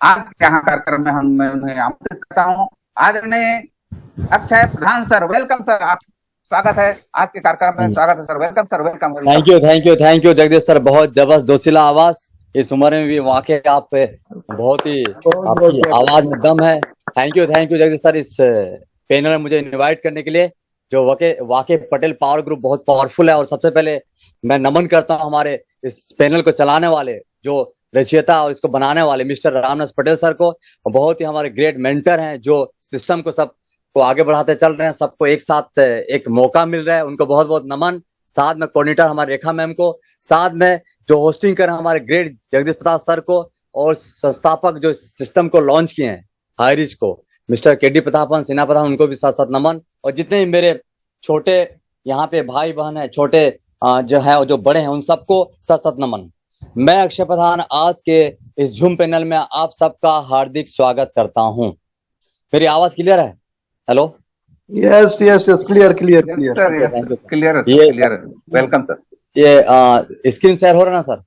आज यहाँ कार्यक्रम में हम उन्हें आमंत्रित करता हूँ। आदरणीय अक्षय प्रधान सर, वेलकम सर। आप स्वागत है आज के कार्यक्रम में, स्वागत है sir. Welcome sir, welcome welcome. Thank you Jagdish sir, बहुत जबरदस्त जोशीला आवाज। इस उम्र में भी वाकई आप बहुत ही, आपकी आवाज में दम है। थैंक यू जगदीश सर, इस पैनल में मुझे इनवाइट करने के लिए। जो वाकई पटेल पावर ग्रुप बहुत पावरफुल है। और सबसे पहले मैं नमन करता हूँ हमारे इस पैनल को चलाने वाले, जो रचयिता और इसको बनाने वाले मिस्टर रामनाथ पटेल सर को। बहुत ही हमारे ग्रेट मेंटर हैं, जो सिस्टम को सब को आगे बढ़ाते चल रहे हैं। सबको एक साथ एक मौका मिल रहा है, उनको बहुत बहुत नमन। साथ में कोऑर्डिनेटर हमारे रेखा मैम को, साथ में जो होस्टिंग कर रहे हैं हमारे ग्रेट जगदीश प्रसाद सर को, और संस्थापक जो सिस्टम को लॉन्च किए हैं हाईरिच को, मिस्टर केडी प्रतापन सिन्हा प्रधान, उनको भी साथ साथ नमन। और जितने भी मेरे छोटे यहाँ पे भाई बहन है, छोटे जो है जो बड़े हैं, उन सबको साथ साथ नमन। मैं अक्षय प्रधान आज के इस जूम पैनल में आप सबका हार्दिक स्वागत करता हूँ। मेरी आवाज क्लियर है? Hello, yes clear clear. Welcome sir. ये स्क्रीन शेयर हो रहा ना सर?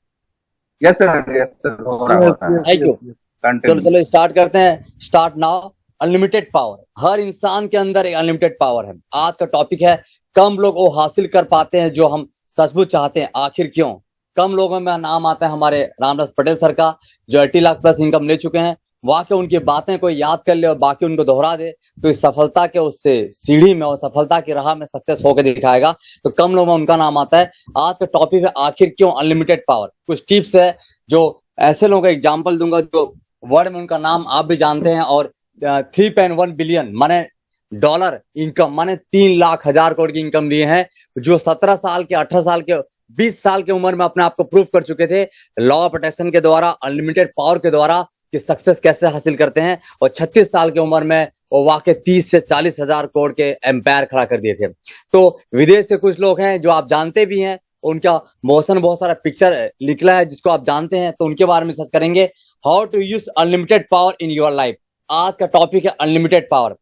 यस सर हो रहा है। Thank you. चलो स्टार्ट करते हैं। Start now. अनलिमिटेड पावर, हर इंसान के अंदर एक अनलिमिटेड पावर है। आज का टॉपिक है, कम लोग वो हासिल कर पाते हैं जो हम सचमुच चाहते हैं, आखिर क्यों? कम लोगों में नाम आता है हमारे रामदास पटेल सर का, जो 80 लाख प्लस इनकम ले चुके हैं। वाकई उनकी बातें कोई याद कर ले और बाकी उनको दोहरा दे तो इस सफलता के उससे सीढ़ी में और सफलता की राह में सक्सेस होकर दिखाएगा। तो कम लोगों में उनका नाम आता है। आज का टॉपिक है, आखिर क्यों अनलिमिटेड पावर। कुछ टिप्स है जो ऐसे लोगों का एग्जाम्पल दूंगा जो वर्ड में उनका नाम आप भी जानते हैं। और 3.1 बिलियन माने डॉलर इनकम, माने 3 लाख हजार करोड़ की इनकम लिए हैं, जो 17 साल के, 18 साल के, 20 साल की उम्र में अपने आप को प्रूव कर चुके थे लॉ ऑफ अट्रैक्शन के द्वारा, अनलिमिटेड पावर के द्वारा, कि सक्सेस कैसे हासिल करते हैं। और 36 साल की उम्र में वो वाकई 30 से 40 हजार करोड़ के एम्पायर खड़ा कर दिए थे। तो विदेश से कुछ लोग हैं जो आप जानते भी हैं, उनका मोशन बहुत सारा पिक्चर निकला है जिसको आप जानते हैं, तो उनके बारे में सर्च करेंगे। How to use unlimited power in your life. आज का टॉपिक है अनलिमिटेड पावर।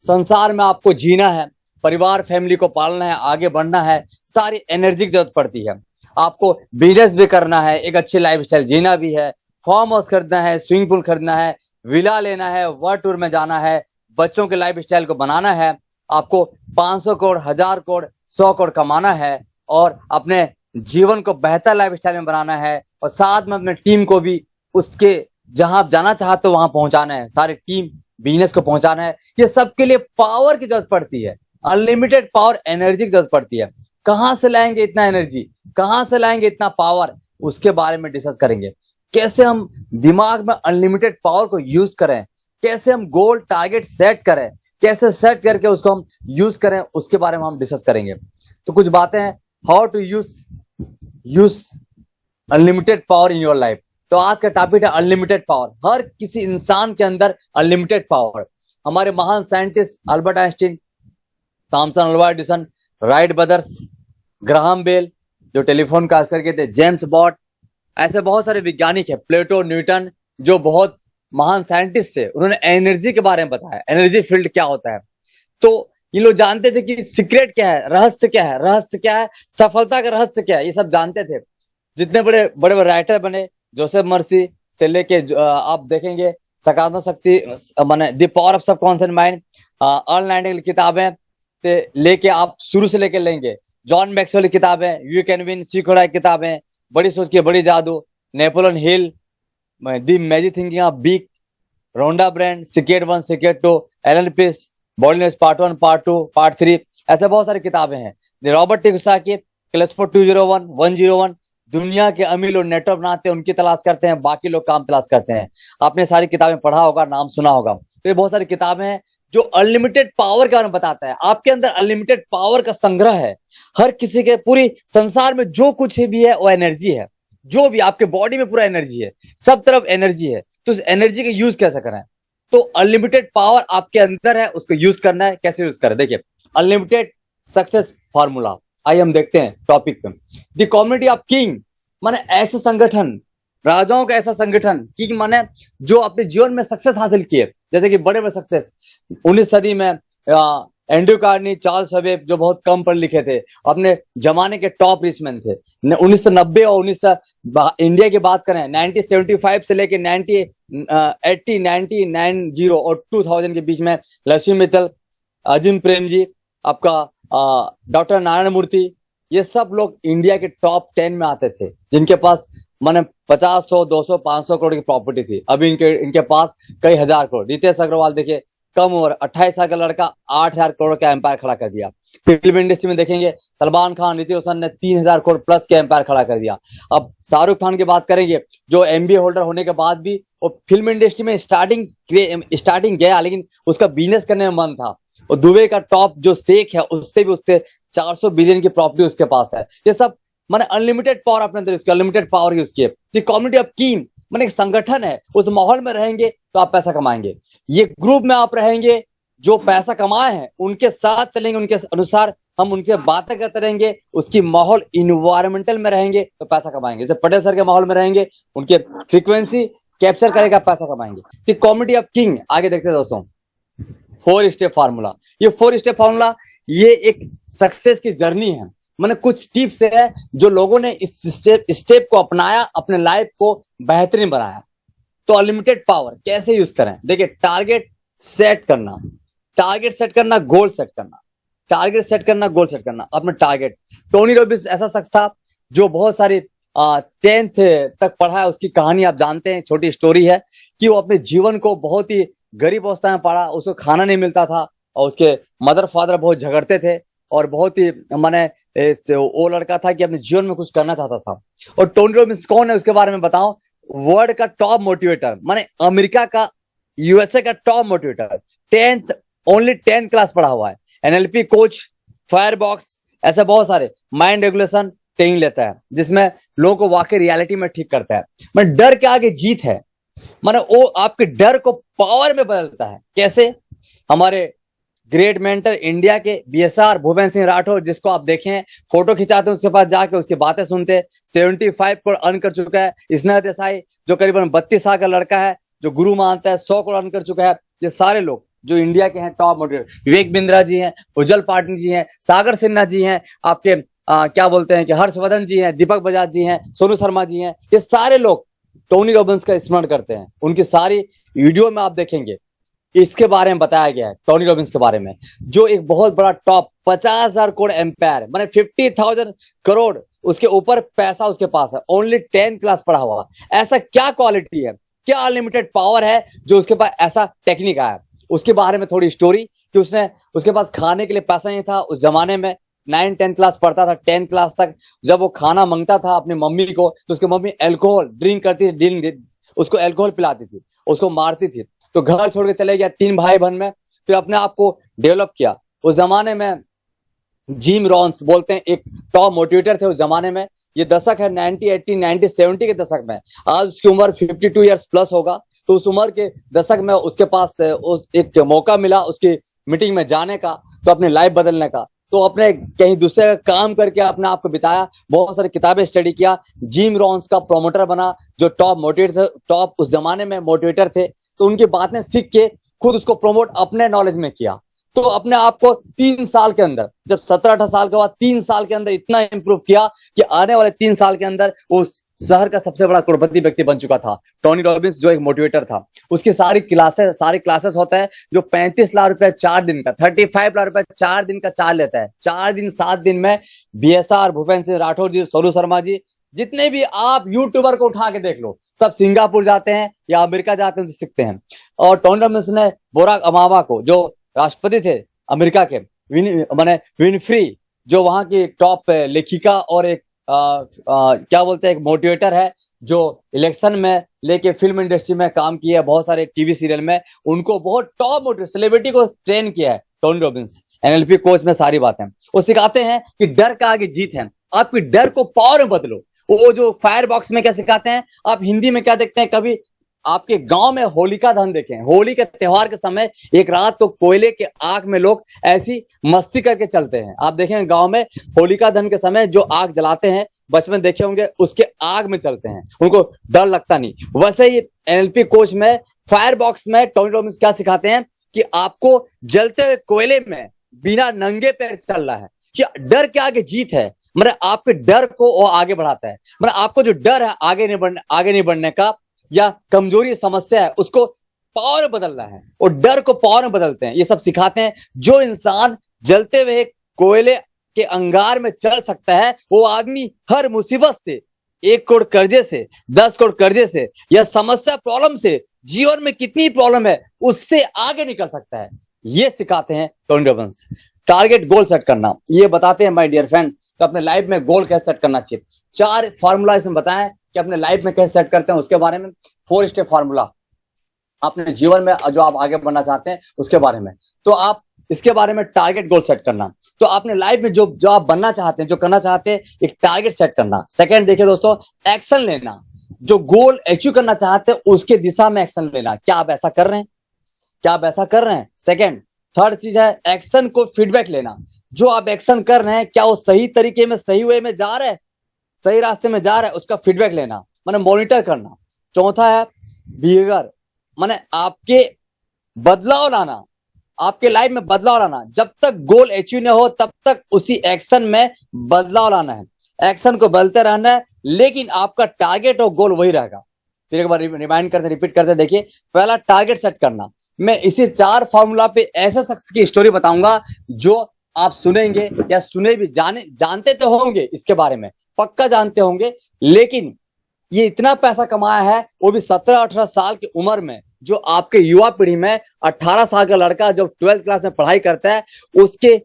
संसार में आपको जीना है, परिवार फैमिली को पालना है, आगे बढ़ना है, सारी एनर्जी की जरूरत पड़ती है। आपको बिजनेस भी करना है, एक अच्छी लाइफस्टाइल जीना भी है, फार्म हाउस खरीदना है, स्विमिंग पूल खरीदना है, विला लेना है, वर्ल्ड टूर में जाना है, बच्चों के लाइफस्टाइल को बनाना है, आपको 500 करोड़, 1000 करोड़, 100 करोड़ कमाना है, और अपने जीवन को बेहतर लाइफस्टाइल में बनाना है, और साथ में अपने टीम को भी उसके जहां आप जाना चाहते हो वहां पहुंचाना है, सारी टीम बिजनेस को पहुंचाना है। ये सबके लिए पावर की जरूरत पड़ती है, अनलिमिटेड पावर, एनर्जी की जरूरत पड़ती है। कहां से लाएंगे इतना एनर्जी, कहां से लाएंगे इतना पावर, उसके बारे में डिस्कस करेंगे। कैसे हम दिमाग में अनलिमिटेड पावर को यूज करें, कैसे हम गोल टारगेट सेट करें, कैसे सेट करके उसको हम यूज करें, उसके बारे में हम डिस्कस करेंगे। तो कुछ बातें हैं, how to use unlimited power in your life. तो आज का टॉपिक है अनलिमिटेड पावर। हर किसी इंसान के अंदर अनलिमिटेड पावर। हमारे महान scientist Albert Einstein, Thomson Alva Edison, Wright brothers, Graham Bell जो टेलीफोन का आविष्कार किए थे, जेम्स बॉट, ऐसे बहुत सारे वैज्ञानिक है, प्लेटो, न्यूटन, जो बहुत महान साइंटिस्ट थे। उन्होंने एनर्जी के बारे में बताया, एनर्जी फील्ड क्या होता है। तो ये लोग जानते थे कि सीक्रेट क्या है, रहस्य क्या है, रहस्य क्या है, सफलता का रहस्य क्या है, ये सब जानते थे। जितने बड़े बड़े राइटर बने, जोसेफ मर्सी से लेके आप देखेंगे सकारात्मक शक्ति माने the power of subconscious mind, earl Nightingale किताबें से लेके आप शुरू से लेके लेंगे, जॉन मैक्सवेल की किताबें, यू कैन विन, सीखोड़ा की किताबें, बड़ी सोच की बड़ी जादू, Napoleon Hill, the magic thinking of big, Rhonda Brand, Secret 1, Secret 2, Allan Pease, body part 1, part 2, part 3, ऐसे बहुत सारी किताबें हैं। रॉबर्ट टी कियोसाकी, क्लेस्पो 201, 101, दुनिया के अमीर लोग नेटवर्क बनाते हैं, उनकी तलाश करते हैं, बाकी लोग काम तलाश करते हैं। आपने सारी किताबें पढ़ा होगा, नाम सुना होगा। तो ये बहुत सारी किताबें हैं जो अनलिमिटेड पावर के बारे में बताता है। आपके अंदर अनलिमिटेड पावर का संग्रह है। हर किसी के, पूरी संसार में जो कुछ भी है वो एनर्जी है। जो भी आपके बॉडी में पूरा एनर्जी है, सब तरफ एनर्जी है। तो उस एनर्जी का यूज कैसे करें? तो अनलिमिटेड पावर आपके अंदर है, उसको यूज करना है। कैसे यूज करें? देखिए, अनलिमिटेड सक्सेस फॉर्मूला। आइए हम देखते हैं टॉपिक पे। द कम्युनिटी ऑफ किंग माने ऐसे संगठन, राजाओं का ऐसा संगठन, किंग माने जो अपने जीवन में सक्सेस हासिल किए, जैसे कि बड़े बड़े सक्सेस 19 सदी में एंड्रयू कार्नी, चार्ल्स वेब, जो बहुत कम पढ़े लिखे थे, अपने जमाने के टॉप रिचमैन थे। 1990 और 19 इंडिया की बात करें 1975 से लेके 1980, 1990 और 2000 के बीच में लक्ष्मी मित्तल, अजीम प्रेम जी, आपका डॉक्टर नारायण मूर्ति, ये सब लोग इंडिया के टॉप 10 में आते थे, जिनके पास माने 50, 100, 200, 500 करोड़ की प्रॉपर्टी थी। अभी इनके पास कई हजार करोड़। रितेश अग्रवाल देखिए, कम उम्र 28 साल का लड़का 8000 करोड़ का एम्पायर खड़ा कर दिया। फिल्म इंडस्ट्री में देखेंगे सलमान खान, ऋतिक रोशन ने 3000 करोड़ प्लस के एम्पायर खड़ा कर दिया। अब शाहरुख खान की बात करेंगे, जो MBA होल्डर होने के बाद भी वो फिल्म इंडस्ट्री में स्टार्टिंग गया, लेकिन उसका बिजनेस करने में मन था। और दुबई का टॉप जो शेख है, उससे 400 बिलियन की प्रॉपर्टी उसके पास है। ये सब माने अनलिमिटेड पावर अपने अंदर, उसकी अनलिमिटेड पावर यूज किए। कम्युनिटी ऑफ कीम माने एक संगठन है, उस माहौल में रहेंगे तो आप पैसा कमाएंगे। ये ग्रुप में आप रहेंगे, जो पैसा कमाए हैं उनके साथ चलेंगे, उनके अनुसार हम उनसे बातें करते रहेंगे, उसकी माहौल इन्वायरमेंटल में रहेंगे तो पैसा कमाएंगे। जैसे पटेल सर के माहौल में रहेंगे, उनके फ्रीक्वेंसी कैप्चर करेगा, पैसा कमाएंगे। तो कम्युनिटी ऑफ किंग आगे देखते हैं दोस्तों। 4 स्टेप फार्मूला, ये 4 स्टेप फार्मूला ये एक सक्सेस की जर्नी है। मैंने कुछ टिप्स है जो लोगों ने इस स्टेप को अपनाया, अपने लाइफ को बेहतरीन बनाया। तो अनलिमिटेड पावर कैसे यूज करें? देखिए, टारगेट सेट करना, गोल सेट करना, अपना टारगेट। टोनी रॉबिन्स ऐसा शख्स था जो बहुत सारी 10th तक पढ़ा है। उसकी कहानी आप जानते हैं, छोटी स्टोरी है कि वो अपने जीवन को बहुत ही गरीब अवस्था में पढ़ा, उसको खाना नहीं मिलता था और उसके मदर फादर बहुत झगड़ते थे और बहुत ही माने वो लड़का था कि अपने जीवन में कुछ करना चाहता था। और टोनी रॉबिन्स कौन है उसके बारे में बताऊं? वर्ल्ड का टॉप मोटिवेटर, माने अमेरिका का, USA का टॉप मोटिवेटर। 10th क्लास पढ़ा हुआ है। NLP कोच, फायरबॉक्स, ऐसे बहुत सारे माइंड रेगुलेशन ट्रेनिंग लेता है, जिसमें लोगों को वाकई रियलिटी में ठीक करता है। मैं डर के आगे जीत है, माने वो आपके डर को पावर में बदलता है। कैसे? हमारे ग्रेट मेंटर इंडिया के BSR भूपेंद्र सिंह राठौर, जिसको आप देखें, फोटो खिंचाते हैं उसके पास जाके, उसकी बातें सुनते, 75 करोड़ अर्न कर चुका है। स्नेहा देसाई जो करीबन 32 साल का लड़का है, जो गुरु मानता है, 100 करोड़ अर्न कर चुका है। ये सारे लोग जो इंडिया के हैं टॉप मोटिवेटर, विवेक बिंद्रा जी हैं, उज्जवल पाटिल जी हैं, सागर सिन्हा जी हैं, आपके क्या बोलते हैं कि हर्षवर्धन जी हैं, दीपक बजाज जी हैं, सोनू शर्मा जी हैं। ये सारे लोग टोनी रॉबिन्स का स्मरण करते हैं। उनकी सारी वीडियो में आप देखेंगे, इसके बारे में बताया गया है, टोनी रॉबिन्स के बारे में, जो एक बहुत बड़ा टॉप 50,000 करोड़ एम्पायर, माने 50,000 करोड़ उसके ऊपर पैसा उसके पास है। ओनली 10th क्लास पढ़ा हुआ। ऐसा क्या क्वालिटी है, क्या अनलिमिटेड पावर है जो उसके पास ऐसा टेक्निक आया? उसके बारे में थोड़ी स्टोरी कि उसके पास खाने के लिए पैसा नहीं था उस जमाने में। 9-10 क्लास पढ़ता था, 10th क्लास तक। जब वो खाना मांगता था अपनी मम्मी को, तो उसकी मम्मी अल्कोहल ड्रिंक करती थी, उसको अल्कोहल पिलाती थी, उसको मारती थी। तो घर छोड़ के चले गया 3 भाई बहन में, फिर अपने आप को डेवलप किया। उस जमाने में जिम रॉन्स बोलते हैं, एक टॉप मोटिवेटर थे उस जमाने में। ये दशक है 1980, 1970 के दशक में। आज उसकी उम्र 52 ईयर्स प्लस होगा। तो उस उम्र के दशक में उसके पास एक मौका मिला उसकी मीटिंग में जाने का, तो अपनी लाइफ बदलने का। तो अपने कहीं दूसरे का काम करके अपने आप को बिताया, बहुत सारी किताबें स्टडी किया, जिम रॉन्स का प्रोमोटर बना, जो टॉप मोटिवेटर थे, टॉप उस जमाने में मोटिवेटर थे। तो उनकी बातें सीख के खुद उसको प्रमोट अपने नॉलेज में किया। तो अपने आप को 3 साल के अंदर, जब 17-18 साल के बाद 3 साल के अंदर इतना इंप्रूव किया कि आने वाले 3 साल के अंदर उस शहर का सबसे बड़ा करोड़पति व्यक्ति बन चुका था। टोनी रॉबिन्स जो एक मोटिवेटर था, उसकी सारी क्लासेस होता है जो 35 लाख रुपए 4 दिन का, 35 लाख रुपए 4 दिन का चार्ज लेता है। 4 दिन 7 दिन में BSR भूपेंद्र सिंह राठौर जी, सोनू शर्मा जी, जितने भी आप यूट्यूबर को उठा के देख लो, सब सिंगापुर जाते हैं या अमेरिका जाते हैं, उनसे सीखते हैं। और टोनी रॉबिन्स ने बोराक ओबामा को, जो राष्ट्रपति थे अमेरिका के, माने विनफ्री, जो वहां की टॉप लेखिका और एक क्या बोलते हैं, एक मोटिवेटर है, जो इलेक्शन में लेके फिल्म इंडस्ट्री में काम किया है, बहुत सारे टीवी सीरियल में, उनको बहुत टॉप मोटिवेटर सेलिब्रिटी को ट्रेन किया है टोनी रॉबिन्स। NLP कोच में सारी बातें वो सिखाते हैं कि डर का आगे जीत है। आपकी डर को पावर में बदलो। वो जो फायर बॉक्स में क्या सिखाते हैं, आप हिंदी में क्या देखते हैं, कभी आपके गांव में होलिका दहन देखें, होली के त्योहार के समय एक रात को कोयले के आग में लोग ऐसी मस्ती करके चलते हैं। आप देखें गांव में होलिका दहन के समय जो आग जलाते हैं, बचपन देखे होंगे, उसके आग में चलते हैं, उनको डर लगता नहीं। वैसे ही NLP कोच में फायर बॉक्स में टोनी रॉबिन्स क्या सिखाते हैं कि आपको जलते हुए कोयले में बिना नंगे पैर चल रहा है कि डर के आगे जीत है। मतलब आपके डर को वो आगे बढ़ाता है। मतलब आपको जो डर है आगे नहीं बढ़ने का या कमजोरी समस्या है उसको पावर में बदलना है और डर को पावर में बदलते हैं। ये सब सिखाते हैं। जो इंसान जलते हुए कोयले के अंगार में चल सकता है वो आदमी हर मुसीबत से, 1 करोड़ कर्जे से, 10 करोड़ कर्जे से या समस्या प्रॉब्लम से, जीवन में कितनी प्रॉब्लम है उससे आगे निकल सकता है। ये सिखाते हैं Tony Robbins. Target goal set करना ये बताते हैं माय डियर फ्रेंड। तो अपने लाइफ में गोल कैसे सेट करना चाहिए, 4 फार्मूला इसमें बताया कि अपने लाइफ में कैसे सेट करते हैं उसके बारे में। 4 स्टेप फार्मूला अपने जीवन में जो आप आगे बढ़ना चाहते हैं उसके बारे में। तो आप इसके बारे में टारगेट गोल सेट करना। तो अपने लाइफ में जो आप बनना चाहते हैं, जो करना चाहते हैं, एक टारगेट सेट करना। सेकंड देखिए दोस्तों, एक्शन लेना। जो गोल अचीव करना चाहते हैं उसके दिशा में एक्शन लेना। क्या आप ऐसा कर रहे हैं? क्या आप ऐसा कर रहे हैं? सेकंड। थर्ड चीज है एक्शन को फीडबैक लेना। जो आप एक्शन कर रहे हैं क्या वो सही तरीके में, सही वे में जा रहे हैं, सही रास्ते में जा रहे हैं, उसका फीडबैक लेना, माने मॉनिटर करना। चौथा है बिहेवियर, माने आपके बदलाव लाना, आपके लाइफ में बदलाव लाना। जब तक गोल अचीव न हो तब तक उसी एक्शन में बदलाव लाना है। एक्शन को बदलते रहना है लेकिन आपका टारगेट और गोल वही रहेगा। फिर एक बार रिमाइंड करते, रिपीट करते देखिए। पहला टारगेट सेट करना। मैं इसी 4 फार्मूला पे ऐसे शख्स की स्टोरी बताऊंगा जो आप सुनेंगे या सुने भी, जानते तो होंगे, इसके बारे में पक्का जानते होंगे, लेकिन ये इतना पैसा कमाया है वो भी 17-18 साल की उम्र में। जो आपके युवा पीढ़ी में 18 साल का लड़का जब 12th क्लास में पढ़ाई करता है उसके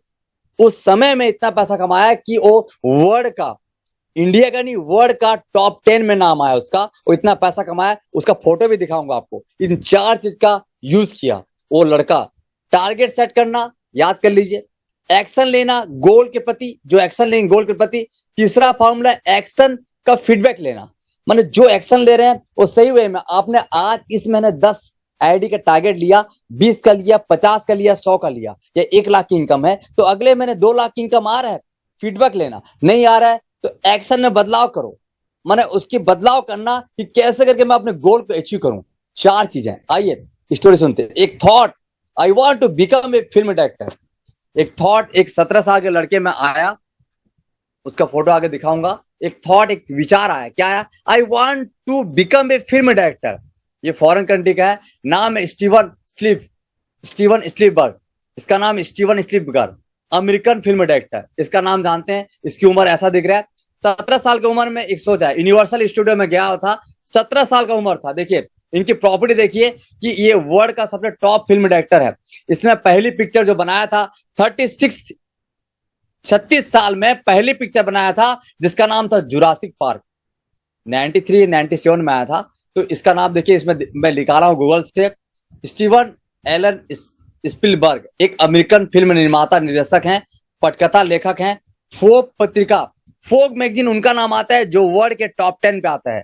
उस समय में इतना पैसा कमाया कि वो वर्ल्ड का, इंडिया का नहीं, वर्ल्ड का टॉप 10 में नाम आया उसका। वो इतना पैसा कमाया, उसका फोटो भी दिखाऊंगा आपको। इन 4 चीज का यूज किया वो लड़का। टारगेट सेट करना, याद कर लीजिए। एक्शन लेना गोल के प्रति, जो एक्शन लेंगे गोल के प्रति। तीसरा फॉर्मूला एक्शन का फीडबैक लेना, मतलब जो एक्शन ले रहे हैं वो सही वे में। आपने आज इस महीने 10 आईडी का टारगेट लिया, 20 का लिया, 50 का लिया, 100 का लिया, या 1 लाख की इनकम है तो अगले महीने 2 लाख की इनकम आ रहा है, फीडबैक लेना। नहीं आ रहा है तो एक्शन में बदलाव करो, माने उसकी बदलाव करना कि कैसे करके मैं अपने गोल को अचीव करूं। 4 चीजें। आइए स्टोरी सुनते हैं। एक thought, I want to become a film director. एक थॉट एक 17 साल के लड़के में आया, उसका फोटो आगे दिखाऊंगा। एक थॉट, एक विचार आया। क्या आया? I want to become a film director. ये फॉरेन कंट्री का है, नाम है स्टीवन स्पीलबर्ग। इसका नाम Steven Spielberg, American film director. इसका नाम जानते हैं, इसकी उम्र ऐसा दिख रहा है। 17 साल की उम्र में एक सोच है, यूनिवर्सल स्टूडियो में गया था, 17 साल का उम्र था। देखिए इनकी प्रॉपर्टी देखिए कि ये वर्ल्ड का सबसे टॉप फिल्म डायरेक्टर है। इसने पहली पिक्चर जो बनाया था 36 साल में पहली पिक्चर बनाया था जिसका नाम था जुरासिक पार्क। 93-97 में आया था। तो इसका नाम देखिए, इसमें मैं लिखा रहा हूं गूगल से। स्टीवन एलन स्पीलबर्ग एक अमेरिकन फिल्म निर्माता, निर्देशक हैं, पटकथा लेखक हैं। फोक पत्रिका, फोक मैगजीन उनका नाम आता है जो वर्ल्ड के टॉप 10 पे आता है।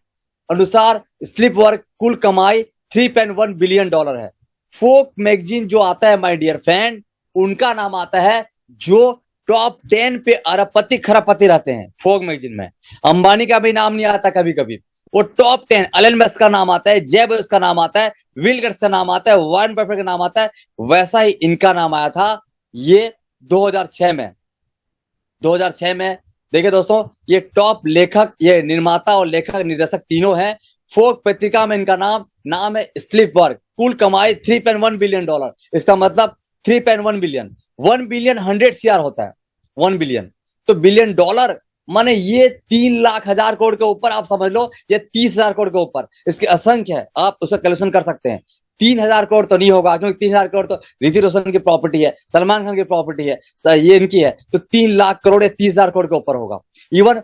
अनुसार स्पीलबर्ग कुल कमाई $3.1 बिलियन है। फोक मैगजीन जो आता है माय डियर फ्रेंड, उनका नाम आता है जो टॉप 10 पे अरबपति खरबपति रहते हैं फोक मैगजीन में। अंबानी का भी नाम नहीं आता कभी कभी, वो टॉप 10। एलन मस्क का नाम आता है, जेब बेजोस का नाम आता है, बिल गेट्स का नाम आता है, वॉरेन बफेट का नाम आता है। वैसा ही इनका नाम आया था ये 2006 में। 2006 में देखिए दोस्तों, ये टॉप लेखक, ये निर्माता और लेखक निर्देशक तीनों हैं। फोक पत्रिका में इनका नाम है स्पीलबर्ग। कुल कमाई $3.1 बिलियन। इसका मतलब 3.1 बिलियन, 1 बिलियन 100 CR होता है, 1 बिलियन। तो बिलियन डॉलर माने ये 3,00,000 करोड़ के ऊपर, आप समझ लो ये 30,000 करोड़ के ऊपर। इसके असंख्य है, आप उसका कैलकुलेशन कर सकते हैं। 3,000 करोड़ तो नहीं होगा क्योंकि 3,000 करोड़ तो ऋतिक रोशन की प्रॉपर्टी है, सलमान खान की प्रॉपर्टी है, ये इनकी है। तो 3 लाख करोड़ या 30,000 करोड़ के ऊपर होगा। इवन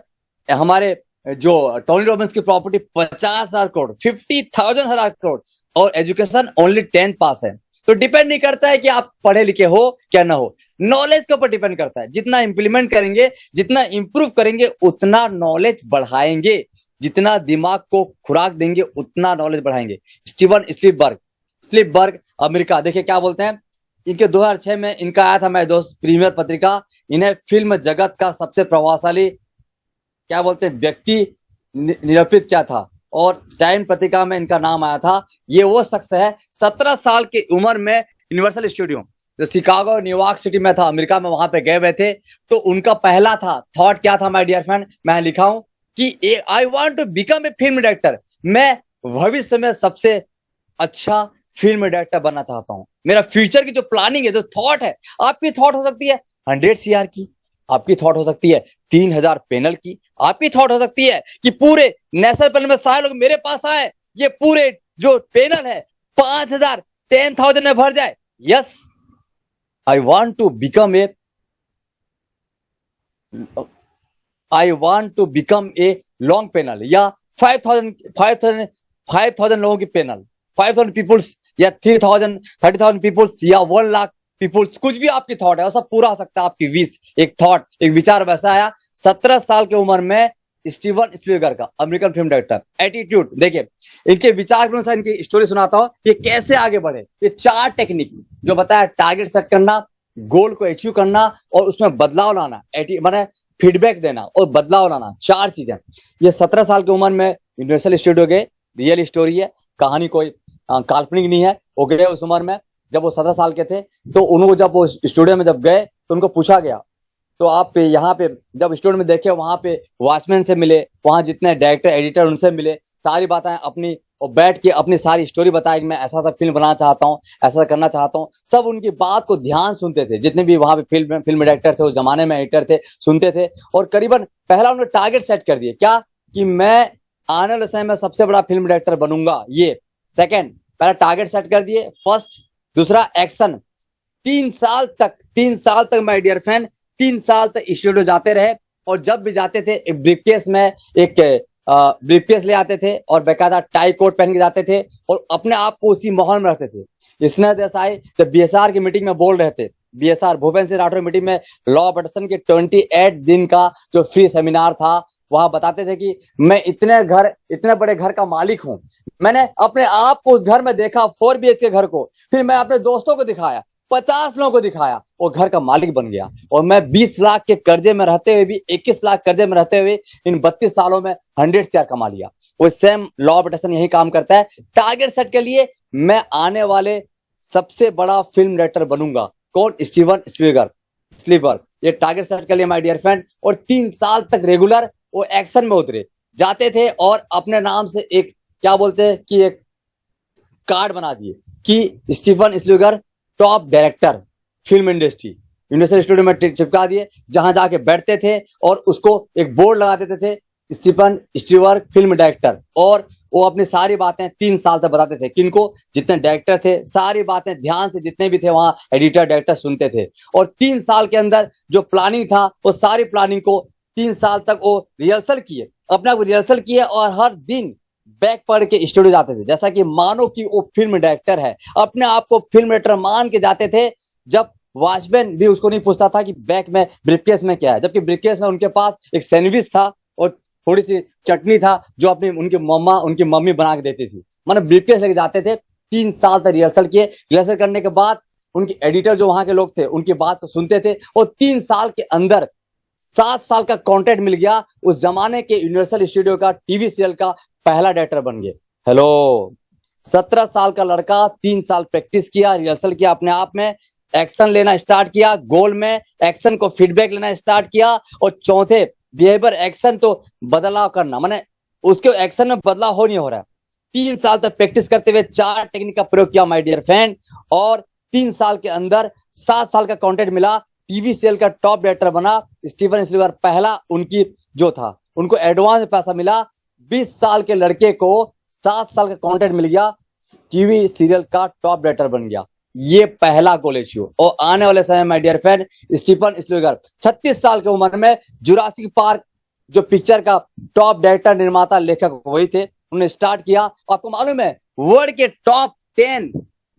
हमारे जो टोनी रॉबिन्स की प्रॉपर्टी 50,000 करोड़, 50,000 करोड़, और एजुकेशन ओनली 10th पास है। तो डिपेंड नहीं करता है कि आप पढ़े लिखे हो क्या ना हो, नॉलेज के ऊपर डिपेंड करता है। जितना इंप्लीमेंट करेंगे, जितना इंप्रूव करेंगे, उतना नॉलेज बढ़ाएंगे। जितना दिमाग को खुराक देंगे उतना नॉलेज बढ़ाएंगे। स्टीवन स्पीलबर्ग अमेरिका, देखिए क्या बोलते हैं। इनके 2006 में इनका आया था मैं दोस्त प्रीमियर पत्रिका। इन्हें फिल्म जगत का सबसे प्रभावशाली क्या बोलते हैं व्यक्ति निरूपित क्या था, और टाइम पत्रिका में इनका नाम आया था। ये वो शख्स है 17 साल की उम्र में यूनिवर्सल स्टूडियो जो शिकागो न्यूयॉर्क सिटी में था, अमेरिका में, वहां पे गए हुए थे। तो उनका पहला था थॉट क्या था माय डियर फ्रेंड, मैं लिखा हूं कि I want to become a film director. मैं भविष्य में सबसे अच्छा फिल्म डायरेक्टर बनना चाहता हूं। मेरा फ्यूचर की जो प्लानिंग है, जो थॉट है, आपकी थॉट हो सकती है 100 CR की, आपकी थॉट हो सकती है 3000 पैनल की, आपकी थॉट हो सकती है कि पूरे नेशनल पैनल में सारे लोग मेरे पास आए, ये पूरे जो पैनल है 5000 10,000 में भर जाए। Yes, I want to become a long panel, या 5,000 लोगों की पैनल, 5,000 पीपुल्स, या 3,000 30,000 पीपुल्स, या 1 लाख पीपुल्स। कुछ भी आपकी थॉट है, सब पूरा हो सकता है। आपकी विश, एक थॉट, एक विचार वैसा आया 17 साल की उम्र में स्टीवन स्पीलबर्ग का, अमेरिकन फिल्म डायरेक्टर। एटीट्यूड देखिए, इनके विचार के अनुसार इनकी स्टोरी सुनाता हूं, ये कैसे आगे बढ़े। ये 4 टेक्निक जो बताया, टारगेट सेट करना, गोल को अचीव करना और उसमें बदलाव लाना, माने फीडबैक देना और बदलाव लाना, 4 चीजें। ये 17 साल की उम्र में यूनिवर्सल स्टूडियो गए, रियल स्टोरी है, कहानी कोई काल्पनिक नहीं है। वो गए उस उम्र में, जब वो 17 साल के थे, तो उनको जब वो स्टूडियो में जब गए तो उनको पूछा गया, तो आप यहाँ पे जब स्टूडियो में देखे, वहां पे वॉचमैन से मिले, वहां जितने डायरेक्टर एडिटर उनसे मिले, सारी बातें अपनी, और बैठ के अपनी सारी स्टोरी बताई कि मैं ऐसा सा फिल्म बनाना चाहता हूँ, ऐसा करना चाहता हूँ। सब उनकी बात को ध्यान सुनते थे, जितने भी वहां पे फिल्म डायरेक्टर थे, उस जमाने में एडिटर थे, सुनते थे। और करीबन पहला उन्होंने टारगेट सेट कर दिए, क्या, कि मैं आने वाले समय में सबसे बड़ा फिल्म डायरेक्टर बनूंगा। ये सेकंड, पहला टारगेट सेट कर दिए, फर्स्ट। दूसरा, एक्शन। 3 साल तक माय डियर फ्रेंड, 3 साल तक स्टूडियो जाते रहे, और जब भी जाते थे एक ब्रीफकेस में एक ब्रीफकेस ले आते थे, और बेकायदा टाई कोट पहन के जाते थे, और अपने आप को उसी माहौल में रखते थे। स्नेह देसाई जब BSR की मीटिंग में बोल रहे थे, BSR भूपेंद्र सिंह राठौर मीटिंग में, लॉ ऑफ अट्रैक्शन के 28 दिन का जो फ्री सेमिनार था, वहां बताते थे कि मैं इतने बड़े घर का मालिक हूं। मैंने अपने आप को उस घर में देखा, 4 BHK घर को, फिर मैं अपने दोस्तों को दिखाया, 50 लोगों को दिखाया, वो घर का मालिक बन गया। और मैं 20 लाख के कर्जे में रहते हुए भी, 21 लाख कर्जे में रहते हुए, इन 32 सालों में 100 CR कमा लिया। वो सेम लॉ ऑफ अट्रैक्शन यही काम करता है। टारगेट सेट के लिए, मैं आने वाले सबसे बड़ा फिल्म डायरेक्टर बनूंगा। कौन? Steven Spielberg. ये टारगेट सेट के लिए माय डियर फ्रेंड, और 3 साल तक रेगुलर वो एक्शन में उतरे, जाते थे, और अपने नाम से एक, क्या बोलते हैं कि एक कार्ड बना दिए कि Steven Spielberg top director film industry, universal studio में चिपका दिए। जहां जाके बैठते थे और उसको एक बोर्ड लगा देते थे, स्टीवन स्पीलबर्ग फिल्म डायरेक्टर। और वो अपनी सारी बातें 3 साल तक बताते थे। किनको? जितने डायरेक्टर थे, सारी बातें ध्यान से, जितने भी थे वहां एडिटर डायरेक्टर सुनते थे। और 3 साल के अंदर जो प्लानिंग था, वो सारी प्लानिंग को 3 साल तक वो रिहर्सल किए, अपने आप को रिहर्सल किए, और हर दिन बैग पढ़ के स्टूडियो जाते थे, जैसा कि मानो कि वो फिल्म डायरेक्टर है। अपने आप को फिल्म डायरेक्टर मान के जाते थे। जब वॉचमैन भी उसको नहीं पूछता था कि बैग में, ब्रीफकेस में क्या है, जबकि ब्रीफकेस में उनके पास एक सैंडविच था और थोड़ी सी चटनी था, जो अपनी उनकी मम्मी बना के देती थी। मतलब ब्रीफकेस लेके जाते थे। 3 साल तक रिहर्सल किए। रिहर्सल करने के बाद उनके एडिटर जो वहां के लोग थे, उनकी बात को सुनते थे, और 3 साल के अंदर 7 साल का कॉन्ट्रैक्ट मिल गया। उस जमाने के यूनिवर्सल स्टूडियो का टीवी सीरियल का पहला डायरेक्टर बन गए। हेलो, 17 साल का लड़का, 3 साल प्रैक्टिस किया, रिहर्सल किया, अपने आप में एक्शन लेना स्टार्ट किया, गोल में एक्शन को फीडबैक लेना स्टार्ट किया, और चौथे बिहेवियर एक्शन तो बदलाव करना, माने उसके एक्शन में बदलाव हो नहीं हो रहा है। 3 साल तक प्रैक्टिस करते हुए 4 टेक्निक का प्रयोग किया माय डियर फ्रेंड, और 3 साल के अंदर 7 साल का कॉन्ट्रैक्ट मिला, टीवी सीरियल का टॉप डायरेक्टर बना स्टीवन स्पीलबर्ग। पहला उनकी जो था, उनको एडवांस पैसा मिला। 20 साल के लड़के को 7 साल का कॉन्ट्रैक्ट मिल गया, टीवी सीरियल का टॉप डायरेक्टर बन गया। ये पहला गोल अचीव। और आने वाले समय my dear friend, Steven Spielberg 36 साल की उम्र में जुरासिक पार्क जो पिक्चर का टॉप डायरेक्टर, निर्माता, लेखक वही थे, उन्होंने स्टार्ट किया। आपको मालूम है, वर्ल्ड के टॉप 10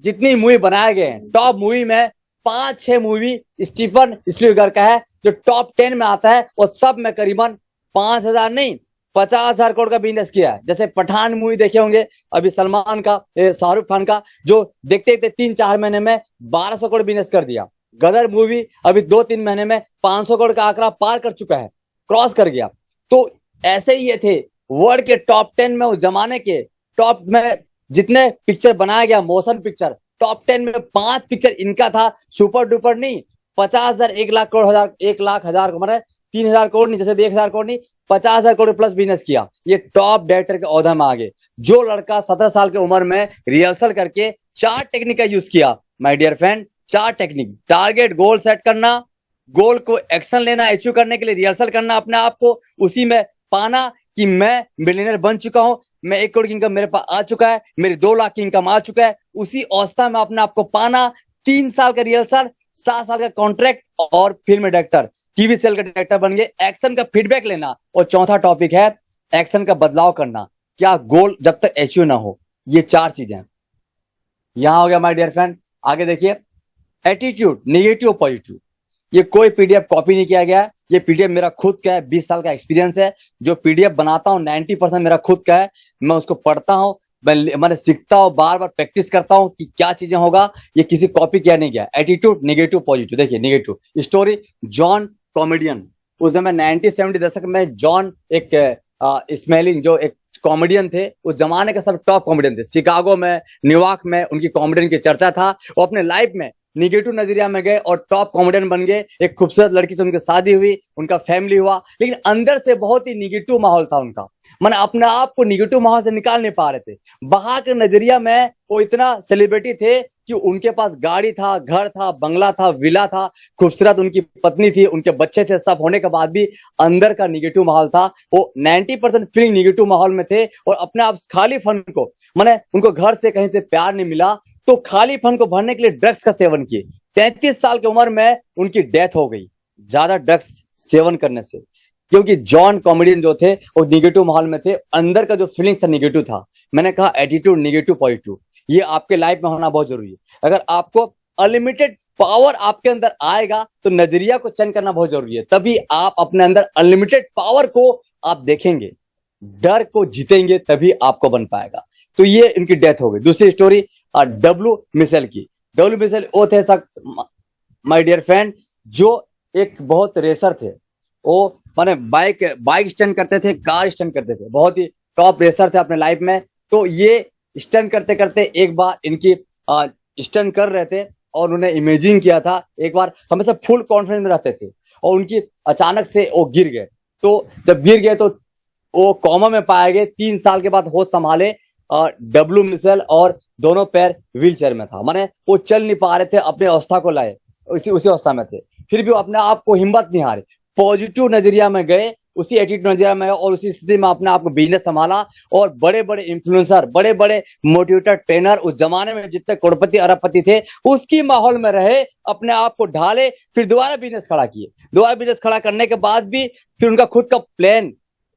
जितनी मूवी बनाए गए हैं, टॉप मूवी में 5-6 मूवी स्टीवन स्पीलबर्ग का है जो टॉप 10 में आता है। और सब में करीबन 5,000 नहीं, 50,000 करोड़ का बिजनेस किया है। जैसे पठान मूवी देखे होंगे अभी, सलमान का, शाहरुख खान का, जो देखते देखते 3-4 महीने में 1200 करोड़ बिजनेस कर दिया। गदर मूवी अभी 2-3 महीने में 500 करोड़ का आंकड़ा पार कर चुका है, क्रॉस कर गया। तो ऐसे ही ये थे वर्ल्ड के टॉप 10 में, उस जमाने के टॉप में जितने पिक्चर बनाया गया, मोशन पिक्चर, टॉप 10 में 5 पिक्चर इनका था, सुपर डुपर नहीं, 50,000, 1 लाख करोड़, 1 लाख हजार माने 3,000 करोड़ नहीं, जैसे 1,000 करोड़ नहीं, 50,000 करोड़ प्लस बिजनेस किया। ये टॉप डायरेक्टर के ओहदा में आ गए। जो लड़का 17 साल की उम्र में रिहर्सल करके 4 टेक्निक का यूज किया my dear friend, 4 technique, target goal set करना, गोल को एक्शन लेना, अचीव करने के लिए रिहर्सल करना अपने आप को, उसी में पाना कि मैं मिलियनर बन चुका हूं, मैं 1 करोड़ की इनकम मेरे पास आ चुका है, मेरी 2 लाख की इनकम आ चुका है, उसी अवस्था में अपने आप को पाना, 3 साल का रिहर्सल, 7 साल का कॉन्ट्रैक्ट और फिल्म डायरेक्टर, टीवी सीरियल का डायरेक्टर बन गए। एक्शन का फीडबैक लेना, और चौथा टॉपिक है एक्शन का बदलाव करना, क्या गोल जब तक अचीव ना हो। ये 4 चीजें यहां हो गया माय डियर फ्रेंड। आगे देखिए, एटीट्यूड, नेगेटिव पॉजिटिव। ये कोई पीडीएफ कॉपी नहीं किया गया है, ये पीडीएफ मेरा खुद का है, 20 साल का एक्सपीरियंस है। जो पीडीएफ बनाता हूं 90% मेरा खुद का है, मैं उसको पढ़ता हूं, मैंने सीखता हूं, बार बार प्रैक्टिस करता हूं कि क्या चीजें होगा, ये किसी कॉपी किया नहीं गया। Attitude, negative positive. देखिए नेगेटिव स्टोरी, जॉन कॉमेडियन, उस समय 1970 दशक में जॉन एक स्मेलिंग जो एक कॉमेडियन थे, उस जमाने के सब टॉप कॉमेडियन थे, शिकागो में, न्यूयॉर्क में उनकी कॉमेडियन की चर्चा था। वो अपने लाइफ में निगेटिव नजरिया में गए और टॉप कॉमेडियन बन गए। एक खूबसूरत लड़की से उनकी शादी हुई, उनका फैमिली हुआ, लेकिन अंदर से बहुत ही निगेटिव माहौल था उनका। माने अपने आप को निगेटिव माहौल से निकाल नहीं पा रहे थे। बाहर के नजरिया में वो इतना सेलिब्रिटी थे कि उनके पास गाड़ी था, घर था, बंगला था, विला था, खूबसूरत उनकी पत्नी थी, उनके बच्चे थे, सब होने के बाद भी अंदर का निगेटिव माहौल था। वो 90% फीलिंग निगेटिव माहौल में थे और अपने आप खाली फन को, माने उनको घर से कहीं से प्यार नहीं मिला, तो खाली फन को भरने के लिए ड्रग्स का सेवन किए। 33 साल की उम्र में उनकी डेथ हो गई, ज्यादा ड्रग्स सेवन करने से, क्योंकि जॉन कॉमेडियन जो थे वो निगेटिव माहौल में थे, अंदर का जो फीलिंग्स था निगेटिव था। मैंने कहा एटीट्यूड, नेगेटिव, पॉजिटिव, ये आपके लाइफ में होना बहुत जरूरी है। अगर आपको अनलिमिटेड पावर आपके अंदर आएगा तो नजरिया को चेंज करना बहुत जरूरी है, तभी आप अपने अंदर अनलिमिटेड पावर को आप देखेंगे, डर को जीतेंगे, तभी आपको बन पाएगा। तो ये इनकी डेथ हो गई। दूसरी स्टोरी डब्ल्यू मिशेल की। डब्ल्यू मिशेल वो थे माय डियर फ्रेंड जो एक बहुत रेसर थे। वो माने बाइक स्टंट करते थे, कार स्टंट करते थे, बहुत ही टॉप रेसर थे अपने लाइफ में। तो ये स्टंट करते करते एक बार इनकी स्टंट कर रहे थे और उन्होंने इमेजिन किया था, एक बार हमेशा फुल कॉन्फिडेंस में रहते थे और उनकी अचानक से वो गिर गए। तो जब गिर गए तो वो कोमा में पाए गए। 3 साल के बाद होश संभाले डब्ल्यू मिशेल और दोनों पैर व्हील चेयर में था, माने वो चल नहीं पा रहे थे, अपने अवस्था को लाए, उसी अवस्था में थे, फिर भी वो अपने आप को हिम्मत नहीं हारे, पॉजिटिव नजरिया में गए, उसी एटीट्यूड नजरिया में और उसी स्थिति में अपने आप को बिजनेस संभाला। और बड़े बड़े इन्फ्लुएंसर, बड़े बड़े मोटिवेटर, ट्रेनर, उस जमाने में जितने करोड़पति अरबपति थे, उसकी माहौल में रहे, अपने आप को ढाले, फिर दोबारा बिजनेस खड़ा किए। दोबारा बिजनेस खड़ा करने के बाद भी फिर उनका खुद का प्लेन,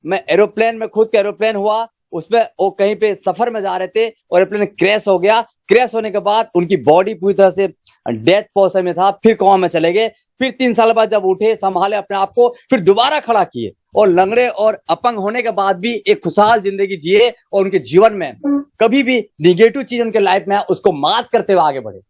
मैं एरोप्लेन में, खुद का एरोप्लेन हुआ, उसमें वो कहीं पे सफर में जा रहे थे और एरोप्लेन क्रैश हो गया। क्रैश होने के बाद उनकी बॉडी पूरी तरह से डेथ पोजीशन में था, फिर कोमा में चले गए। फिर 3 साल बाद जब उठे, संभाले अपने आप को, फिर दोबारा खड़ा किए और लंगड़े और अपंग होने के बाद भी एक खुशहाल जिंदगी जिए और उनके जीवन में कभी भी निगेटिव चीज उनके लाइफ में है उसको मात करते हुए आगे बढ़े।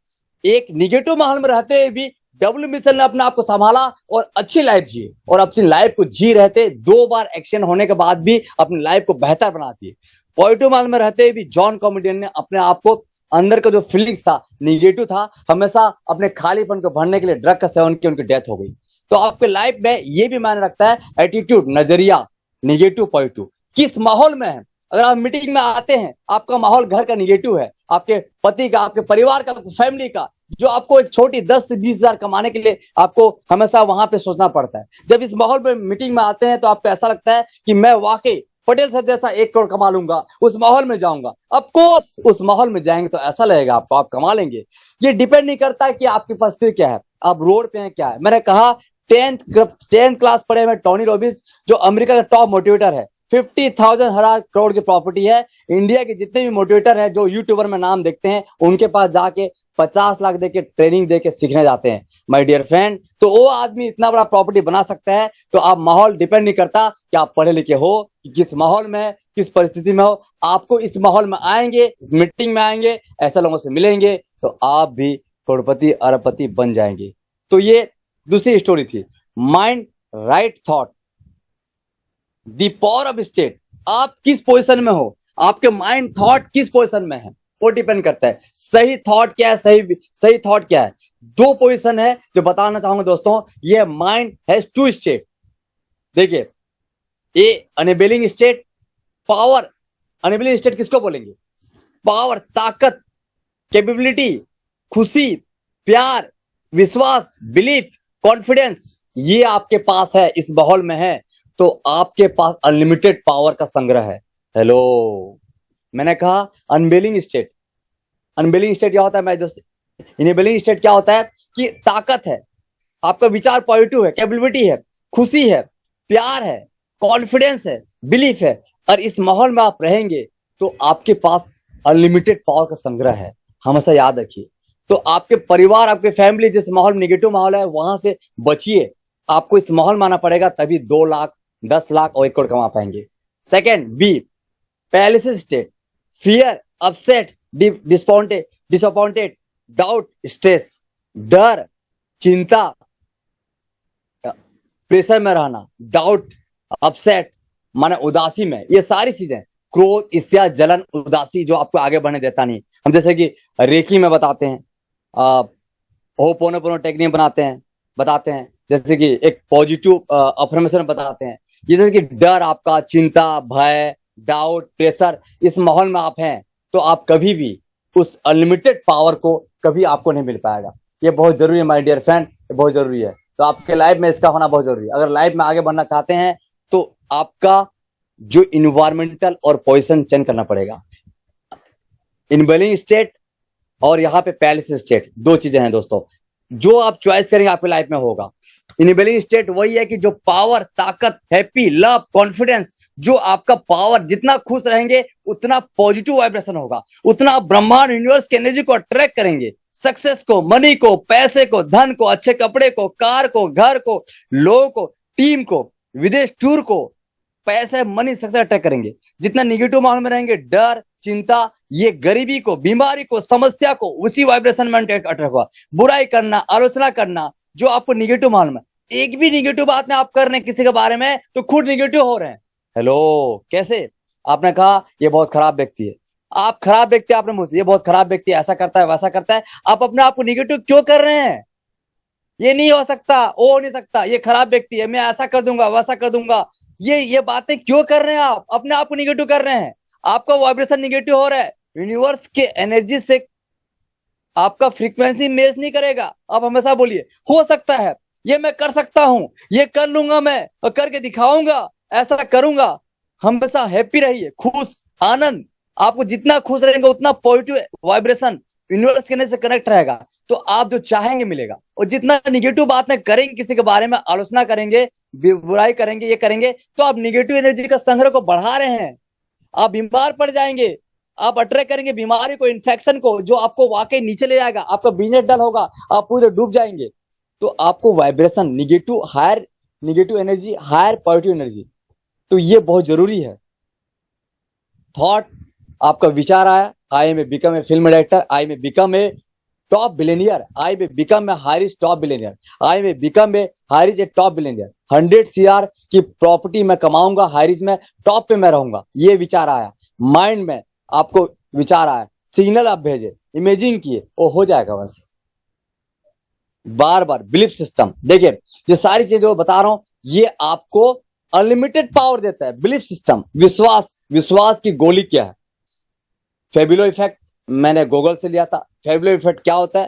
एक निगेटिव माहौल में रहते हुए भी डब्ल्यू मिशेल ने अपने आप को संभाला और अच्छी लाइफ जिए, और अपनी लाइफ को जी रहते 2 बार एक्शन होने के बाद भी अपनी लाइफ को बेहतर बनाती है। पॉजिटिव माहौल में रहते हुए भी जॉन कॉमेडियन ने अपने आप को, अंदर का जो फीलिंग्स था निगेटिव था, हमेशा अपने खालीपन को भरने के लिए ड्रग का सेवन किया, उनकी डेथ हो गई। तो आपके लाइफ में ये भी मायने रखता है एटीट्यूड, नजरिया, नेगेटिव, पॉजिटिव, किस माहौल में है। अगर आप मीटिंग में आते हैं, आपका माहौल घर का निगेटिव है, आपके पति का, आपके परिवार का, फैमिली का, जो आपको एक छोटी 10 से 20 हजार कमाने के लिए आपको हमेशा वहां पे सोचना पड़ता है, जब इस माहौल में मीटिंग में आते हैं तो आपको ऐसा लगता है कि मैं वाकई पटेल सर जैसा 1 करोड़ कमा लूंगा, उस माहौल में जाऊंगा। ऑफकोर्स उस माहौल में जाएंगे तो ऐसा लगेगा आपको, आप कमा लेंगे। ये डिपेंड नहीं करता कि आपकी परिस्थिति क्या है, आप रोड पे हैं क्या है। मैंने कहा 10th क्लास पढ़े हुए टोनी रॉबिन्स, जो अमेरिका का टॉप मोटिवेटर है, 50,000 करोड़ की प्रॉपर्टी है। इंडिया के जितने भी मोटिवेटर हैं जो यूट्यूबर में नाम देखते हैं, उनके पास जाके 50 लाख देके ट्रेनिंग देके सीखने जाते हैं माय डियर फ्रेंड। तो वो आदमी इतना बड़ा प्रॉपर्टी बना सकता है। तो आप माहौल डिपेंड नहीं करता कि आप पढ़े लिखे हो, कि किस माहौल में, किस परिस्थिति में हो। आपको इस माहौल में आएंगे, इस मीटिंग में आएंगे, ऐसे लोगों से मिलेंगे तो आप भी करोड़पति अरबपति बन जाएंगे। तो ये दूसरी स्टोरी थी, mind right thought, the power of state. आप किस पोजीशन में हो, आपके माइंड थॉट किस पोजीशन में है, वो डिपेंड करता है सही थॉट क्या है, सही थॉट क्या है। दो पोजीशन है जो बताना चाहूंगा दोस्तों। ये माइंड हैज टू स्टेट। देखिए, a enabling state, power. Enabling state किसको बोलेंगे? पावर, ताकत, कैपेबिलिटी, खुशी, प्यार, विश्वास, बिलीफ, कॉन्फिडेंस, ये आपके पास है, इस माहौल में है, तो आपके पास अनलिमिटेड पावर का संग्रह है। हेलो, मैंने कहा अनबेलिंग स्टेट। अनबेलिंग स्टेट क्या होता है मेरे दोस्त? इनेबलिंग स्टेट क्या होता है कि ताकत है, आपका विचार पॉजिटिव है, कैपेबिलिटी है, खुशी है, प्यार है, कॉन्फिडेंस है, बिलीफ है, और इस माहौल में आप रहेंगे तो आपके पास अनलिमिटेड पावर का संग्रह है। हमेशा याद रखिए। तो आपके परिवार, आपके फैमिली जिस माहौल में नेगेटिव माहौल है वहां से बचिए। आपको इस माहौल में आना पड़ेगा, तभी 2 लाख, 10 लाख और 1 करोड़ कमा पाएंगे। Second, B paralysis state, fear, upset, disappointed, doubt, stress, डर, चिंता, प्रेशर में रहना, डाउट, अपसेट माने उदासी में, ये सारी चीजें, क्रोध, ईर्ष्या, जलन, उदासी जो आपको आगे बढ़ने देता नहीं। हम जैसे कि रेकी में बताते हैं, होपोनोपोनो टेक्निक बताते हैं, जैसे कि एक पॉजिटिव अफर्मेशन बताते हैं। ये जैसे कि डर आपका, चिंता, भय, डाउट, प्रेशर, इस माहौल में आप हैं तो आप कभी भी उस अनलिमिटेड पावर को कभी आपको नहीं मिल पाएगा। ये बहुत जरूरी है माय डियर फ्रेंड, ये बहुत जरूरी है। तो आपके लाइफ में इसका होना बहुत जरूरी है। अगर लाइफ में आगे बढ़ना चाहते हैं तो आपका जो इन्वायरमेंटल और पोजीशन चेंज करना पड़ेगा। इनबेलिंग स्टेट और यहाँ पे पैरालिसिस स्टेट, दो चीजें हैं दोस्तों। जो आप चॉइस करेंगे आपके लाइफ में होगा। इनबेलिंग स्टेट वही है कि जो पावर, ताकत, हैप्पी, लव, कॉन्फिडेंस, जो आपका पावर, जितना खुश रहेंगे उतना पॉजिटिव वाइब्रेशन होगा, उतना आप ब्रह्मांड, यूनिवर्स की एनर्जी को अट्रैक्ट करेंगे। सक्सेस को, मनी को, पैसे को, धन को, अच्छे कपड़े को, कार को, घर को, लोगों को, टीम को, विदेश टूर को, पैसे, मनी, सक्सेस अटैक करेंगे। जितना निगेटिव माहौल में रहेंगे, डर, चिंता, ये गरीबी को, बीमारी को, समस्या को, उसी वाइब्रेशन में अटैक होगा। बुराई करना, आलोचना करना, जो आपको निगेटिव माहौल में, एक भी निगेटिव बात आप कर रहे हैं किसी के बारे में तो खुद निगेटिव हो रहे हैं। हेलो, कैसे? आपने कहा ये बहुत खराब व्यक्ति है, आप खराब व्यक्ति, आपने मुझसे ये बहुत खराब व्यक्ति, ऐसा करता है, वैसा करता है, आप अपने आप को निगेटिव क्यों कर रहे हैं? ये नहीं हो सकता, वो हो नहीं सकता, ये खराब व्यक्ति है, मैं ऐसा कर दूंगा, वैसा कर दूंगा, ये बातें क्यों कर रहे हैं? आप अपने आप को निगेटिव कर रहे हैं, आपका वाइब्रेशन निगेटिव हो रहा है। यूनिवर्स के एनर्जी से आपका फ्रीक्वेंसी मैच नहीं करेगा। आप हमेशा बोलिए हो सकता है, ये मैं कर सकता हूं, ये कर लूंगा, मैं और करके दिखाऊंगा, ऐसा करूंगा। हमेशा हैप्पी रहिए, खुश, आनंद। आपको जितना खुश रहेंगे उतना पॉजिटिव वाइब्रेशन यूनिवर्स के एनर्जी से कनेक्ट रहेगा, तो आप जो चाहेंगे मिलेगा। और जितना निगेटिव बातें करेंगे, किसी के बारे में आलोचना करेंगे, बुराई करेंगे, ये करेंगे, तो आप निगेटिव एनर्जी का संग्रह को बढ़ा रहे हैं। आप बीमार पड़ जाएंगे, आप अट्रैक्ट करेंगे बीमारी को, इन्फेक्शन को, जो आपको वाकई नीचे ले जाएगा, आपका बिजनेस डल होगा, आप पूरे डूब जाएंगे। तो आपको vibration negative, higher negative energy, higher positive energy, तो ये बहुत जरूरी है। थॉट, आपका विचार आया, I may become a film director, I may become a top billionaire, I may become a high rich top billionaire, I may become a high rich a top billionaire, 100 CR की property मैं कमाऊंगा, हाईरिच में top पे मैं रहूंगा। ये विचार आया माइंड में, आपको विचार आया, सिग्नल आप भेजे, इमेजिन किए, वो हो जाएगा। वैसे बार बार बिलीफ सिस्टम, देखिए ये सारी चीजें जो बता रहा हूं ये आपको अनलिमिटेड पावर देता है। बिलीफ सिस्टम, विश्वास की गोली क्या है? फेबिलो इफेक्ट मैंने गूगल से लिया था। फेबिलो इफेक्ट क्या होता है?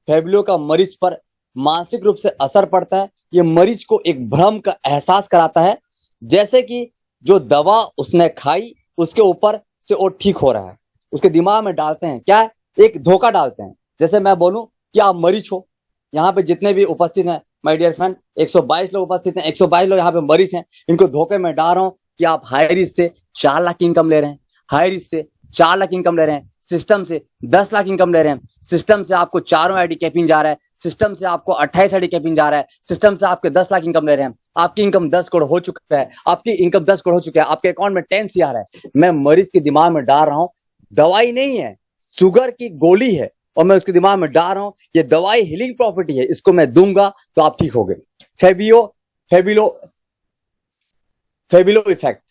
फेबिलो का मरीज पर मानसिक रूप से असर पड़ता है। ये मरीज को एक भ्रम का एहसास कराता है, जैसे कि जो दवा उसने खाई उसके ऊपर से वो ठीक हो रहा है। उसके दिमाग में डालते हैं क्या? एक धोखा डालते हैं। जैसे मैं बोलूं कि आप मरीज हो, यहाँ पे जितने भी उपस्थित हैं माय डियर फ्रेंड, 122 लोग उपस्थित हैं, 122 लोग यहाँ पे मरीज हैं, इनको धोखे में डाल रहा हूं कि आप हाई रिस्क से 4 लाख इनकम ले रहे हैं, हाई रिस्क से 4 लाख इनकम ले रहे हैं, सिस्टम से 10 लाख इनकम ले रहे हैं, सिस्टम से आपको 4 आईडी कैपिंग जा रहा है, सिस्टम से आपको 28 आईडी कैपिंग जा रहा है, सिस्टम से आपके 10 लाख इनकम ले रहे हैं। आपकी इनकम 10 करोड़ हो चुका है, आपकी इनकम 10 करोड़ हो चुका है, आपके अकाउंट में 10 CR है। मैं मरीज के दिमाग में डाल रहा हूं, दवाई नहीं है, शुगर की गोली है, और मैं उसके दिमाग में डाल रहा हूं ये दवाई हीलिंग प्रॉपर्टी है, इसको मैं दूंगा तो आप ठीक हो गए। फेबिलो इफेक्ट,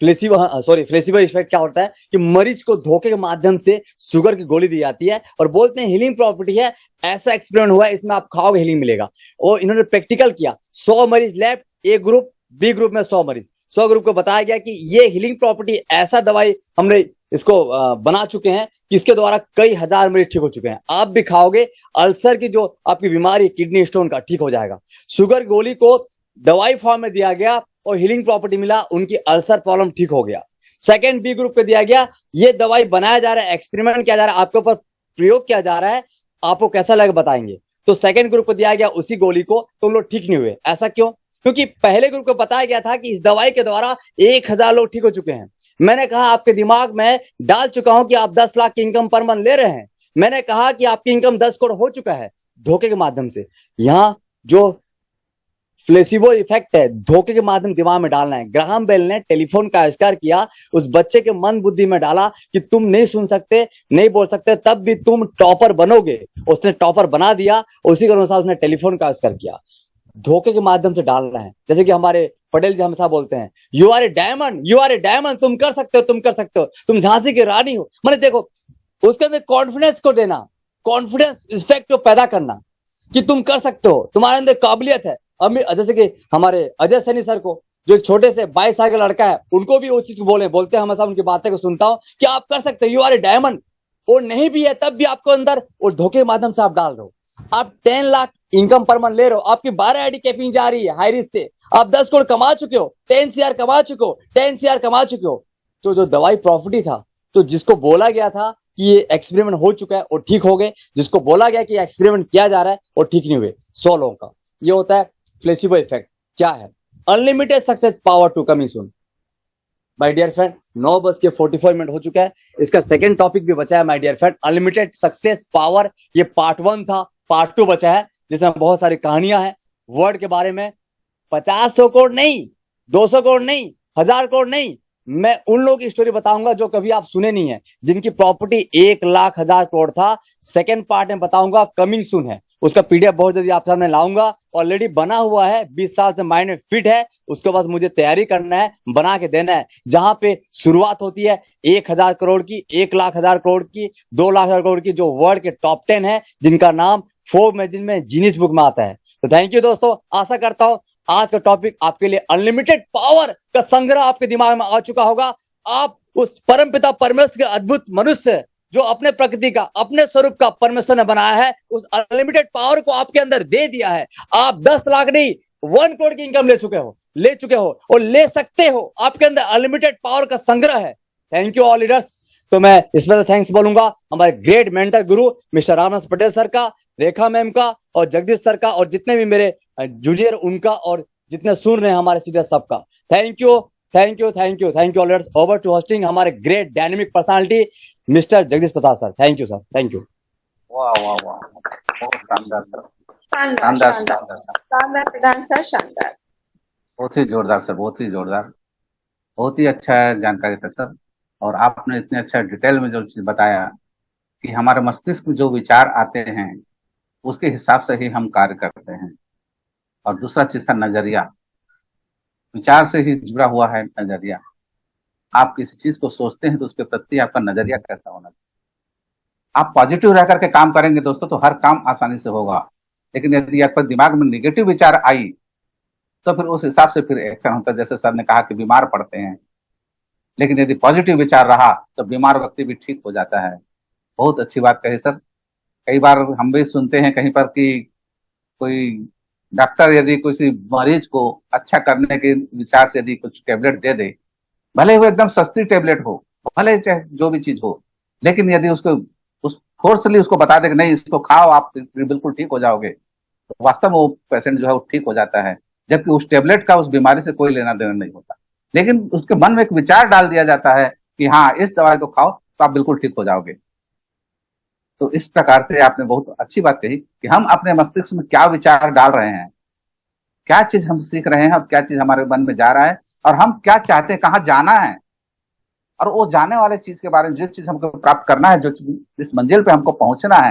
फ्लेसिबो इफेक्ट क्या होता है कि मरीज को धोखे के माध्यम से शुगर की गोली दी जाती है और बोलते हैं हीलिंग प्रॉपर्टी है, ऐसा एक्सपेरिमेंट हुआ है, इसमें आप खाओगे हीलिंग मिलेगा। और इन्होंने प्रैक्टिकल किया, 100 मरीज लेफ्ट, ए ग्रुप, बी ग्रुप में 100 मरीज, 100 ग्रुप को बताया गया कि ये हीलिंग प्रॉपर्टी ऐसा दवाई हमने इसको बना चुके हैं कि इसके द्वारा कई हजार मरीज ठीक हो चुके हैं। आप भी खाओगे, अल्सर की जो आपकी बीमारी किडनी स्टोन का ठीक हो जाएगा। शुगर गोली को दवाई फॉर्म में दिया गया और हीलिंग प्रॉपर्टी मिला, उनकी अल्सर प्रॉब्लम ठीक हो गया। सेकंड बी ग्रुप को दिया गया, ये दवाई बनाया जा रहा है, एक्सपेरिमेंट किया जा रहा है, आपके ऊपर प्रयोग किया जा रहा है, आपको कैसा लगे बताएंगे। तो सेकंड ग्रुप को दिया गया उसी गोली को, तो उन लोग ठीक नहीं हुए। ऐसा क्यों? क्योंकि पहले ग्रुप को बताया गया था कि इस दवाई के द्वारा 1000 लोग ठीक हो चुके हैं। मैंने कहा आपके दिमाग में डाल चुका हूं कि आप 10 लाख की इनकम पर मंथ ले रहे हैं। मैंने कहा कि आपकी इनकम 10 करोड़ हो चुका है धोखे के माध्यम से। यहां जो प्लेसिबो इफेक्ट है, धोखे के माध्यम दिमाग में डालना है। ग्राहम बेल ने टेलीफोन का आविष्कार किया, उस बच्चे के मन बुद्धि में डाला कि तुम नहीं सुन सकते, नहीं बोल सकते, तब भी तुम टॉपर बनोगे। उसने टॉपर बना दिया, उसी के अनुसार उसने टेलीफोन का आविष्कार किया। धोखे के माध्यम से डालना है। जैसे कि हमारे पटेल जी हमेशा बोलते हैं, you are a diamond, you are a diamond, तुम कर सकते हो, तुम कर सकते हो, तुम झांसी की रानी हो। मैंने देखो उसके अंदर कॉन्फिडेंस को देना, कॉन्फिडेंस इफेक्ट को पैदा करना कि तुम कर सकते हो, तुम्हारे अंदर काबिलियत है। अब जैसे कि हमारे अजय सैनी सर को, जो एक छोटे से 22 साल का लड़का है, उनको भी उस चीज को बोलते हैं, हमेशा उनकी बातें को सुनता हूं कि आप कर सकते हो, यू आर ए डायमंड। और नहीं भी है तब भी आपको अंदर और धोखे के माध्यम से आप डाल रहे हो। आप 10 लाख इनकम पर मंथ ले रहे हो, आपकी 12 आईडी कैपिंग जा रही है हाई रिस्क से, आप 10 करोड़ कमा चुके हो, 10 CR कमा चुके हो, 10 CR कमा चुके हो। तो जो दवाई प्रॉपर्टी था, तो जिसको बोला गया था कि ये एक्सपेरिमेंट हो चुका है और ठीक हो गए, जिसको बोला गया कि एक्सपेरिमेंट किया जा रहा है और ठीक नहीं हुए 100 लोगों का, ये होता है प्लेसिबो इफेक्ट। क्या है? Unlimited success power to coming soon. My dear friend, 9:44 हो चुका है। इसका सेकंड टॉपिक भी बचा है my dear friend, unlimited success power. ये पार्ट 1 था, पार्ट 2 बचा है, जिसमें बहुत सारी कहानियां हैं वर्ड के बारे में। 50 करोड़ नहीं, 200 करोड़ नहीं, 1000 करोड़ नहीं, मैं उन लोगों की स्टोरी बताऊंगा जो कभी आप सुने नहीं है, जिनकी प्रॉपर्टी 1 लाख 1000 करोड़ था। सेकंड पार्ट में बताऊंगा, कमिंग सून है। उसका पीडीएफ बहुत जल्दी आप सामने लाऊंगा, ऑलरेडी बना हुआ है, 20 साल से माइंड में फिट है, उसके बाद मुझे तैयारी करना है, बना के देना है। जहां पे शुरुआत होती है 1000 करोड़ की, 1 लाख 1000 करोड़ की, 2 लाख 1000 करोड़ की, जो वर्ल्ड के टॉप 10 है, जिनका नाम फोर्ब्स मैगजीन में जीनियस बुक में आता है। तो थैंक यू दोस्तों, आशा करता हूं आज का टॉपिक आपके लिए अनलिमिटेड पावर का संग्रह आपके दिमाग में आ चुका होगा। आप उस परमपिता परमेश्वर के अद्भुत मनुष्य, जो अपने प्रकृति का, अपने स्वरूप का परमेश्वर ने बनाया है, उस अनलिमिटेड पावर को आपके अंदर दे दिया है। आप 10 लाख नहीं, 1 करोड़ की इनकम ले चुके हो और ले सकते हो। आपके अंदर अनलिमिटेड पावर का संग्रह है। Thank you all leaders. तो मैं इसमें थैंक्स बोलूंगा हमारे ग्रेट मेंटर गुरु मिस्टर रामनाथ पटेल सर का, रेखा मैम का और जगदीश सर का, और जितने भी मेरे जूनियर उनका, और जितने सुन रहे हैं हमारे सीधे सबका। Thank you, thank you, thank you, thank you all leaders. Over to hosting हमारे great dynamic personality mister Jagdish Prasad sir. Thank you sir, thank you. वाह वाह वाह, बहुत शानदार सर, शानदार शानदार प्रधान सर, शानदार। बहुत ही जोरदार सर, बहुत ही जोरदार, बहुत ही अच्छा जानकारी था सर। और आपने इतने अच्छा डिटेल में जो चीज बताया कि हमारे मस्तिष्क में जो विचार आते हैं उसके हिसाब से ही हम कार्य करते हैं। और दूसरा चीज था नजरिया, विचार से ही जुड़ा हुआ है नजरिया। आप किसी चीज को सोचते हैं तो उसके प्रति आपका नजरिया कैसा होना चाहिए। आप पॉजिटिव रह करके काम करेंगे दोस्तों तो हर काम आसानी से होगा। लेकिन यदि आपके दिमाग में निगेटिव विचार आई तो फिर उस हिसाब से फिर एक्शन होता है। जैसे सर ने कहा कि बीमार पड़ते हैं, लेकिन यदि पॉजिटिव विचार रहा तो बीमार व्यक्ति भी ठीक हो जाता है। बहुत अच्छी बात कही सर। कई बार हम भी सुनते हैं कहीं पर कि कोई डॉक्टर यदि किसी मरीज को अच्छा करने के विचार से यदि कुछ टेबलेट दे दे, भले वो एकदम सस्ती टेबलेट हो, भले चाहे जो भी चीज हो, लेकिन यदि उसको उस फोर्सली उसको बता दे कि नहीं इसको खाओ आप बिल्कुल ठीक हो जाओगे, तो वास्तव में वो पेशेंट जो है वो ठीक हो जाता है। जबकि उस टेबलेट का उस बीमारी से कोई लेना देना नहीं होता, लेकिन उसके मन में एक विचार डाल दिया जाता है कि हाँ इस दवाई को खाओ तो आप बिल्कुल ठीक हो जाओगे। तो इस प्रकार से आपने बहुत अच्छी बात कही कि हम अपने मस्तिष्क में क्या विचार डाल रहे हैं, क्या चीज हम सीख रहे हैं और क्या चीज हमारे मन में जा रहा है, और हम क्या चाहते हैं, कहाँ जाना है, और वो जाने वाले चीज के बारे में जो चीज हमको प्राप्त करना है, जो चीज जिस मंजिल पे हमको पहुंचना है,